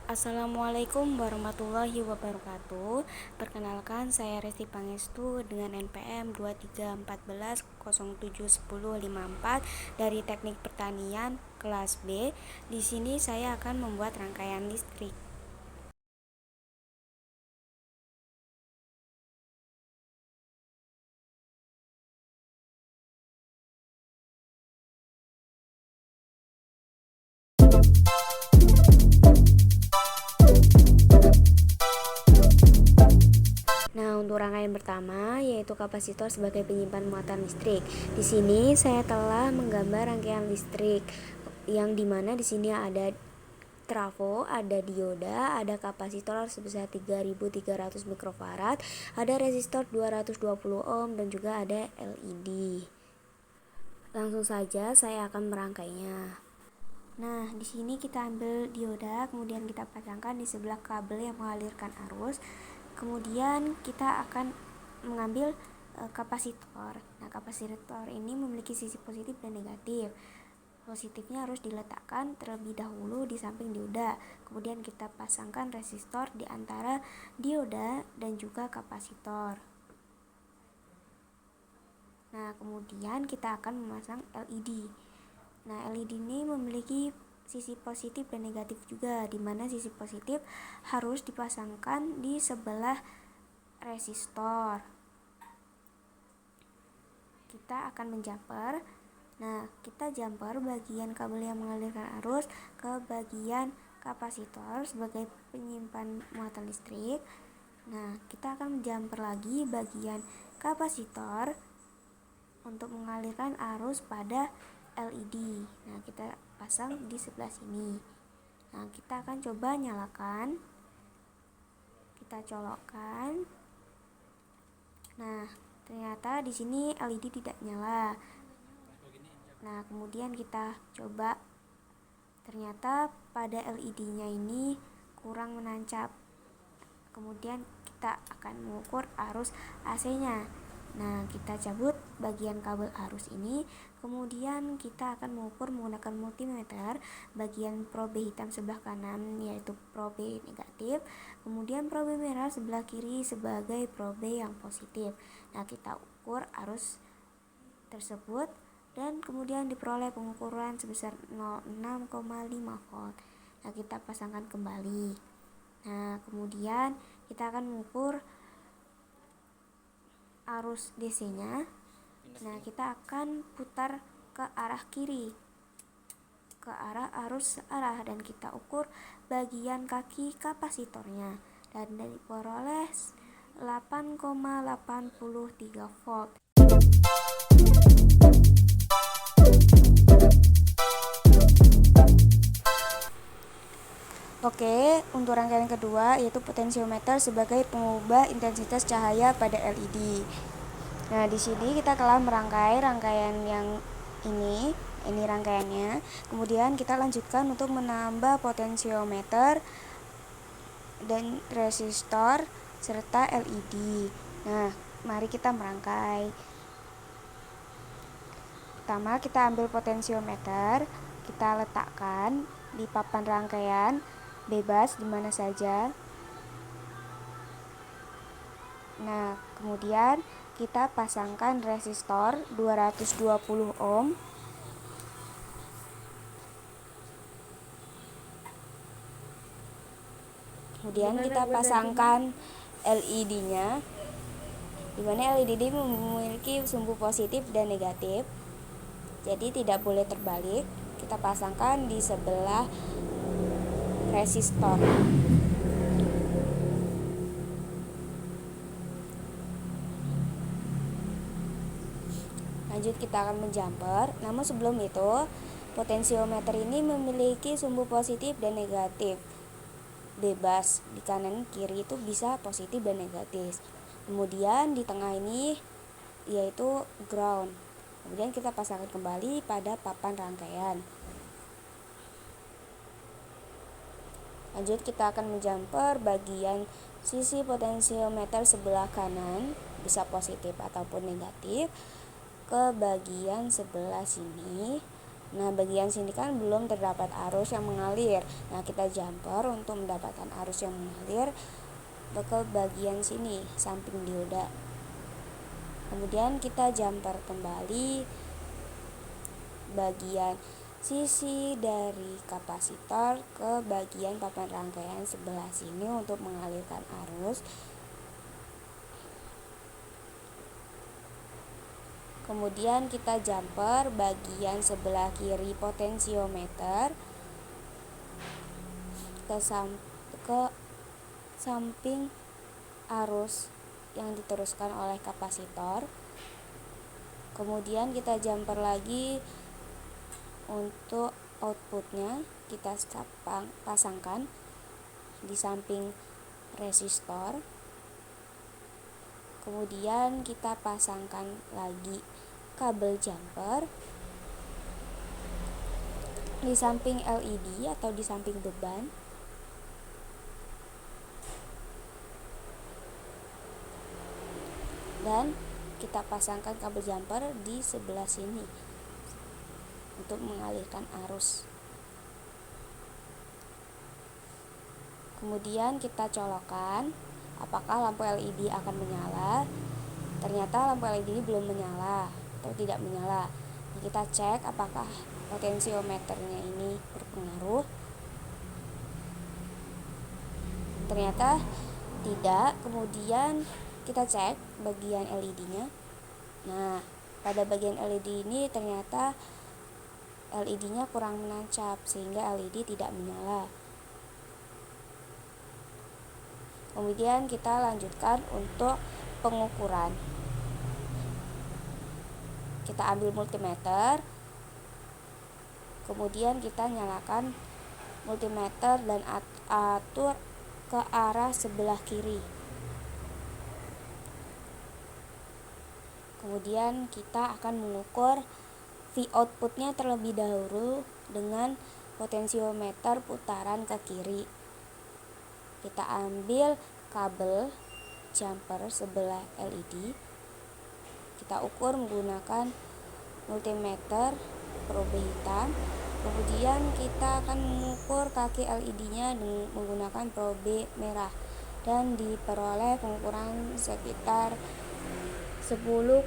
Assalamualaikum warahmatullahi wabarakatuh. Perkenalkan, saya Resti Pangestu dengan NPM 2314071054 dari Teknik Pertanian kelas B. Di sini saya akan membuat rangkaian listrik. Nah, untuk rangkaian pertama yaitu kapasitor sebagai penyimpan muatan listrik. Di sini saya telah menggambar rangkaian listrik yang dimana di sini ada trafo, ada dioda, ada kapasitor sebesar 3300 mikrofarad, ada resistor 220 ohm dan juga ada LED. Langsung saja saya akan merangkainya. Nah, di sini kita ambil dioda, kemudian kita pasangkan di sebelah kabel yang mengalirkan arus. Kemudian kita akan mengambil kapasitor. Nah, kapasitor ini memiliki sisi positif dan negatif. Positifnya harus diletakkan terlebih dahulu di samping dioda. Kemudian kita pasangkan resistor di antara dioda dan juga kapasitor. Nah, kemudian kita akan memasang LED. Nah, LED ini memiliki sisi positif dan negatif juga, di mana sisi positif harus dipasangkan di sebelah resistor. Kita akan menjumper. Nah, kita jumper bagian kabel yang mengalirkan arus ke bagian kapasitor sebagai penyimpan muatan listrik. Nah, kita akan menjumper lagi bagian kapasitor untuk mengalirkan arus pada LED. Nah, kita pasang di sebelah sini. Nah, kita akan coba nyalakan. Kita colokkan. Nah, ternyata di sini LED tidak nyala. Nah, kemudian kita coba. Ternyata pada LED-nya ini kurang menancap. Kemudian kita akan mengukur arus AC-nya. Nah, kita cabut bagian kabel arus ini, kemudian kita akan mengukur menggunakan multimeter bagian probe hitam sebelah kanan yaitu probe negatif, kemudian probe merah sebelah kiri sebagai probe yang positif. Nah, kita ukur arus tersebut dan kemudian diperoleh pengukuran sebesar 06,5 volt. Nah, kita pasangkan kembali. Nah, kemudian kita akan mengukur arus DC-nya. Nah, kita akan putar ke arah kiri, ke arah arus searah, dan kita ukur bagian kaki kapasitornya dan diperoleh 8,83 volt. Oke, untuk rangkaian kedua yaitu potensiometer sebagai pengubah intensitas cahaya pada LED. Nah, di sini kita telah merangkai rangkaian yang ini rangkaiannya. Kemudian kita lanjutkan untuk menambah potensiometer dan resistor serta LED. Nah, mari kita merangkai. Pertama, kita ambil potensiometer, kita letakkan di papan rangkaian bebas di mana saja. Nah, kemudian kita pasangkan resistor 220 ohm. Kemudian kita pasangkan LED-nya, di mana LED memiliki sumbu positif dan negatif. Jadi tidak boleh terbalik. Kita pasangkan di sebelah resistor. Lanjut kita akan menjumper. Namun sebelum itu, potensiometer ini memiliki sumbu positif dan negatif. Bebas, di kanan kiri itu bisa positif dan negatif. Kemudian di tengah ini yaitu ground. Kemudian kita pasangkan kembali pada papan rangkaian. Lanjut kita akan menjumper bagian sisi potensiometer sebelah kanan, bisa positif ataupun negatif, ke bagian sebelah sini. Nah, bagian sini kan belum terdapat arus yang mengalir. Nah, kita jumper untuk mendapatkan arus yang mengalir ke bagian sini, samping dioda. Kemudian kita jumper kembali bagian sisi dari kapasitor ke bagian papan rangkaian sebelah sini untuk mengalirkan arus. Kemudian kita jumper bagian sebelah kiri potensiometer ke samping arus yang diteruskan oleh kapasitor. Kemudian kita jumper lagi untuk outputnya, kita pasangkan di samping resistor. Kemudian kita pasangkan lagi kabel jumper di samping LED atau di samping beban. Dan kita pasangkan kabel jumper di sebelah sini untuk mengalirkan arus. Kemudian kita colokkan apakah lampu LED akan menyala. Ternyata lampu LED ini belum menyala atau tidak menyala. Nah, kita cek apakah potensiometernya ini berpengaruh. Ternyata tidak. Kemudian kita cek bagian LED-nya. Nah, pada bagian LED ini ternyata LED-nya kurang menancap sehingga LED tidak menyala. Kemudian kita lanjutkan untuk pengukuran. Kita ambil multimeter, kemudian kita nyalakan multimeter dan atur ke arah sebelah kiri. Kemudian kita akan mengukur V outputnya terlebih dahulu dengan potensiometer putaran ke kiri. Kita ambil kabel jumper sebelah LED, kita ukur menggunakan multimeter probe hitam. Kemudian kita akan mengukur kaki LED-nya dengan menggunakan probe merah dan diperoleh pengukuran sekitar 10,47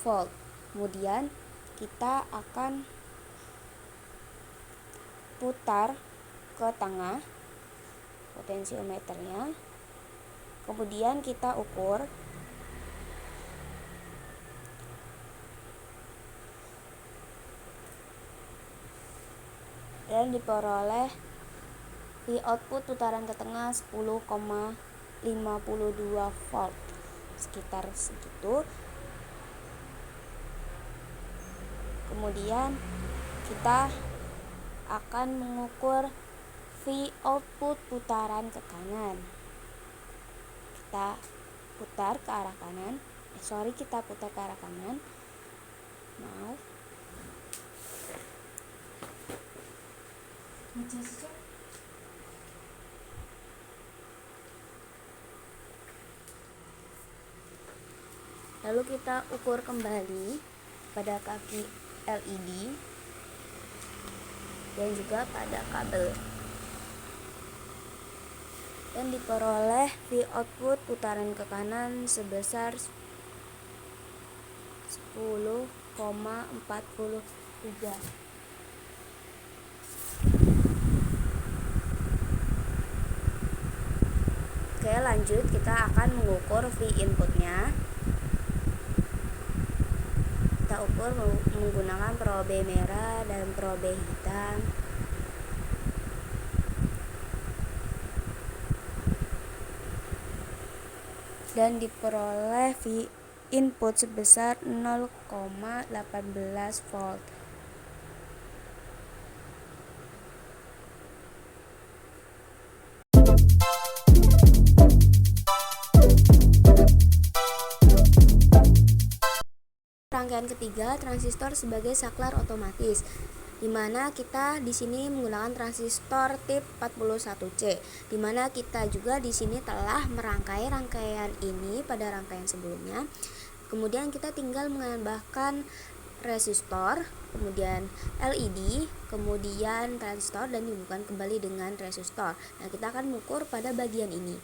volt. Kemudian kita akan putar ke tengah potensiometernya. Kemudian kita ukur dan diperoleh V output putaran ke tengah 10,52 volt, sekitar segitu. Kemudian kita akan mengukur V output putaran ke kanan. Kita putar ke arah kanan. Kita putar ke arah kanan. Maaf. Lalu kita ukur kembali pada kaki LED dan juga pada kabel, dan diperoleh V output putaran ke kanan sebesar 10,43. Oke, lanjut kita akan mengukur V inputnya. Kita ukur menggunakan probe merah dan probe hitam. Dan diperoleh V input sebesar 0,18 volt. Rangkaian ketiga, transistor sebagai saklar otomatis, di mana kita di sini menggunakan transistor tip 41C, di mana kita juga di sini telah merangkai rangkaian ini pada rangkaian sebelumnya. Kemudian kita tinggal menambahkan resistor, kemudian LED, kemudian transistor, dan dihubungkan kembali dengan resistor. Nah, kita akan mengukur pada bagian ini.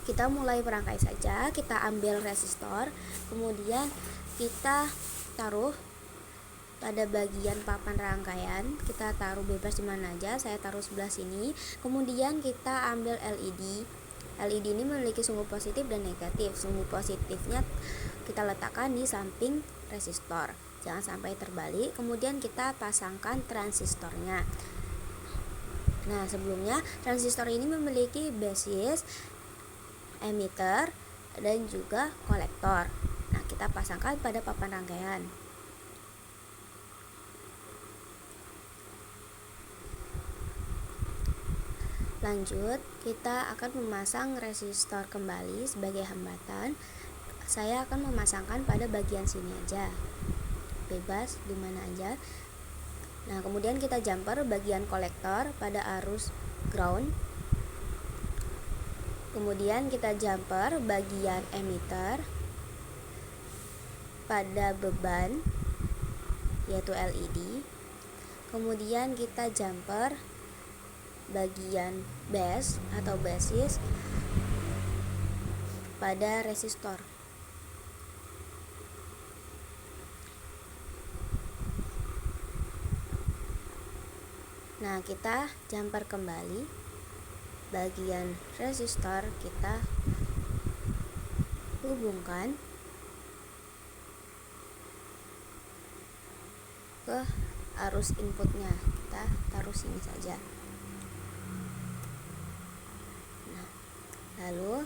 Kita mulai merangkai saja. Kita ambil resistor, kemudian kita taruh pada bagian papan rangkaian. Kita taruh bebas di mana aja. Saya taruh sebelah sini. Kemudian kita ambil LED. LED ini memiliki sumbu positif dan negatif. Sumbu positifnya kita letakkan di samping resistor, jangan sampai terbalik. Kemudian kita pasangkan transistornya. Nah, sebelumnya transistor ini memiliki basis, emitter, dan juga kolektor. Nah, kita pasangkan pada papan rangkaian. Lanjut, kita akan memasang resistor kembali sebagai hambatan. Saya akan memasangkan pada bagian sini aja, bebas di mana aja. Nah, kemudian kita jumper bagian kolektor pada arus ground. Kemudian kita jumper bagian emitter pada beban, yaitu LED. Kemudian kita jumper bagian base atau basis pada resistor. Nah, kita jumper kembali bagian resistor, kita hubungkan ke arus inputnya. Kita taruh sini saja. Nah, lalu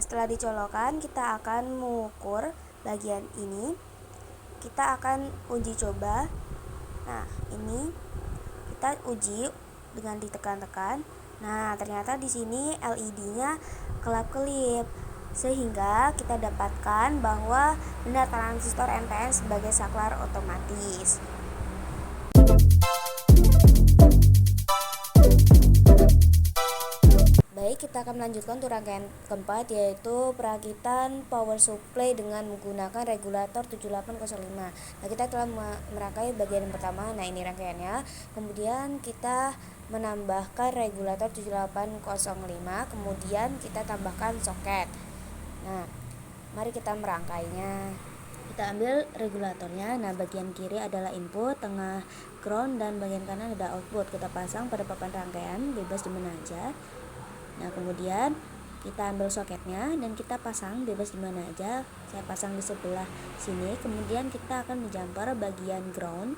setelah dicolokkan, kita akan mengukur bagian ini. Kita akan uji coba. Nah, ini kita uji dengan ditekan-tekan. Nah, ternyata di sini LED-nya kelap-kelip, sehingga kita dapatkan bahwa benar transistor NPN sebagai saklar otomatis. Baik, kita akan melanjutkan untuk rangkaian keempat, yaitu perakitan power supply dengan menggunakan regulator 7805. Nah, kita telah merangkai bagian yang pertama. Nah, ini rangkaiannya. Kemudian kita menambahkan regulator 7805, kemudian kita tambahkan soket. Nah, mari kita merangkainya. Kita ambil regulatornya. Nah, bagian kiri adalah input, tengah ground, dan bagian kanan ada output. Kita pasang pada papan rangkaian, bebas di mana aja. Nah, kemudian kita ambil soketnya dan kita pasang bebas di mana aja. Saya pasang di sebelah sini. Kemudian kita akan menjumper bagian ground,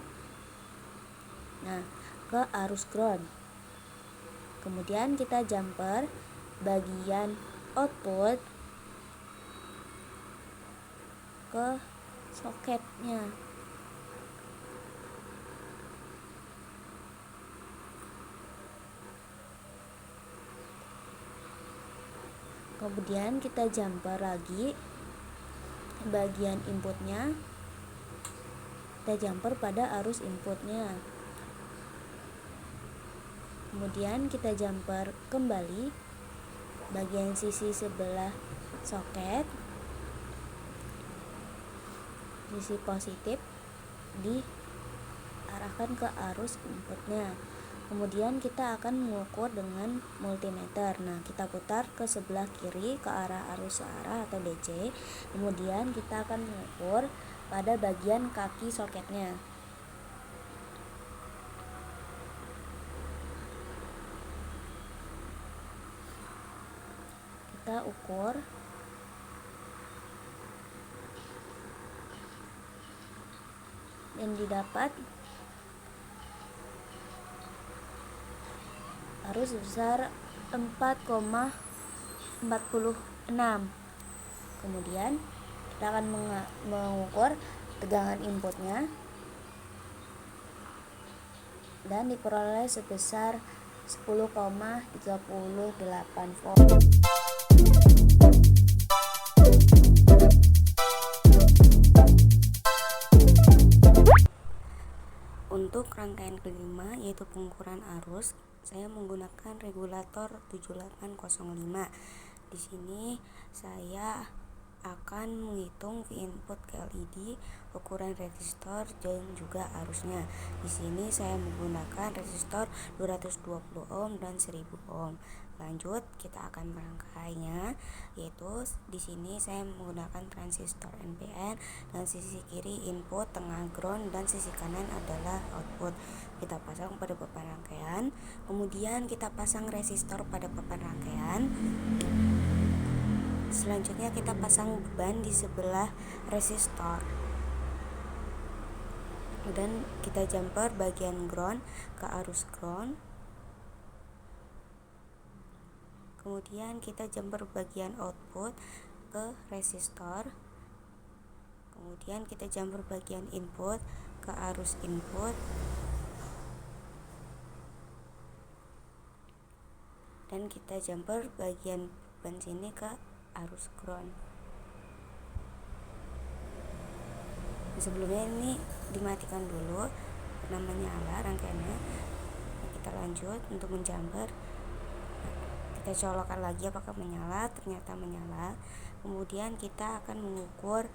nah, ke arus ground. Kemudian kita jumper bagian output ke soketnya. Kemudian kita jumper lagi bagian inputnya, kita jumper pada arus inputnya. Kemudian kita jumper kembali bagian sisi sebelah soket, sisi positif diarahkan ke arus inputnya. Kemudian kita akan mengukur dengan multimeter. Nah, kita putar ke sebelah kiri ke arah arus searah atau DC. Kemudian kita akan mengukur pada bagian kaki soketnya. Kita ukur dan didapat arus sebesar 4,46. Kemudian kita akan mengukur tegangan inputnya dan diperoleh sebesar 10,38 volt. Untuk rangkaian kelima, yaitu pengukuran arus, saya menggunakan regulator 7805. Di sini saya akan menghitung V input ke LED, ukuran resistor dan juga arusnya. Di sini saya menggunakan resistor 220 ohm dan 1000 ohm. Lanjut, kita akan merangkainya, yaitu di sini saya menggunakan transistor NPN dan sisi kiri input, tengah ground dan sisi kanan adalah output. Kita pasang pada papan rangkaian, kemudian kita pasang resistor pada papan rangkaian. Selanjutnya kita pasang beban di sebelah resistor dan kita jumper bagian ground ke arus ground. Kemudian kita jumper bagian output ke resistor. Kemudian kita jumper bagian input ke arus input. Dan kita jumper bagian beban sini ke arus ground. Sebelumnya ini dimatikan dulu karena menyala rangkaiannya. Kita lanjut untuk menjumper. Kita colokkan lagi apakah menyala, ternyata menyala. Kemudian kita akan mengukur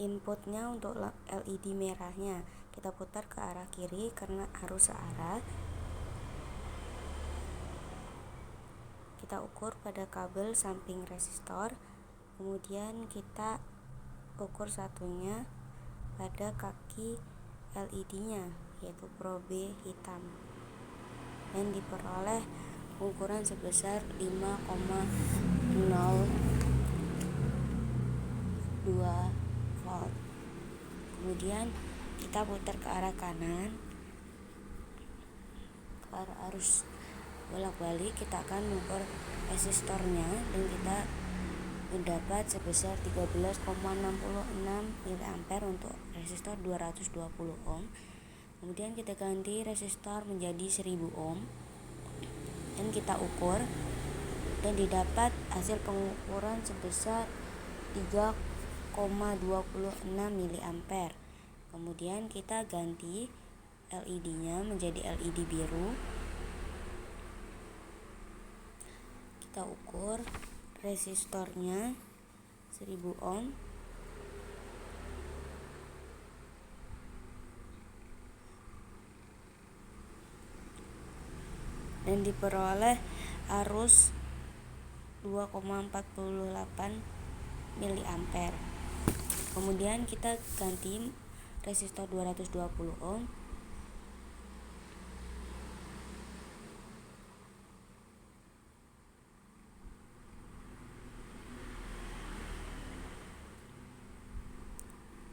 inputnya untuk LED merahnya. Kita putar ke arah kiri karena arus searah. Kita ukur pada kabel samping resistor, kemudian kita ukur satunya pada kaki LED-nya, yaitu probe hitam, dan diperoleh ukuran sebesar 5,02 volt. Kemudian kita putar ke arah kanan, ke arah arus bolak-balik. Kita akan mengukur resistornya dan kita mendapat sebesar 13,66 mA untuk resistor 220 ohm. Kemudian kita ganti resistor menjadi 1000 ohm dan kita ukur dan didapat hasil pengukuran sebesar 3,26 mA. Kemudian kita ganti LED-nya menjadi LED biru. Kita ukur resistornya 1000 ohm dan diperoleh arus 2,48 mA. Kemudian kita ganti resistor 220 ohm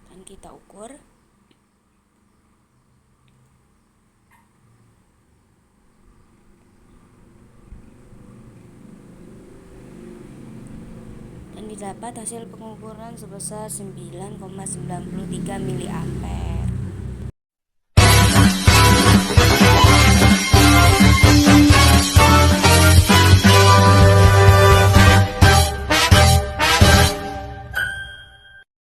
dan kita ukur. Dan didapat hasil pengukuran sebesar 9,93 mA.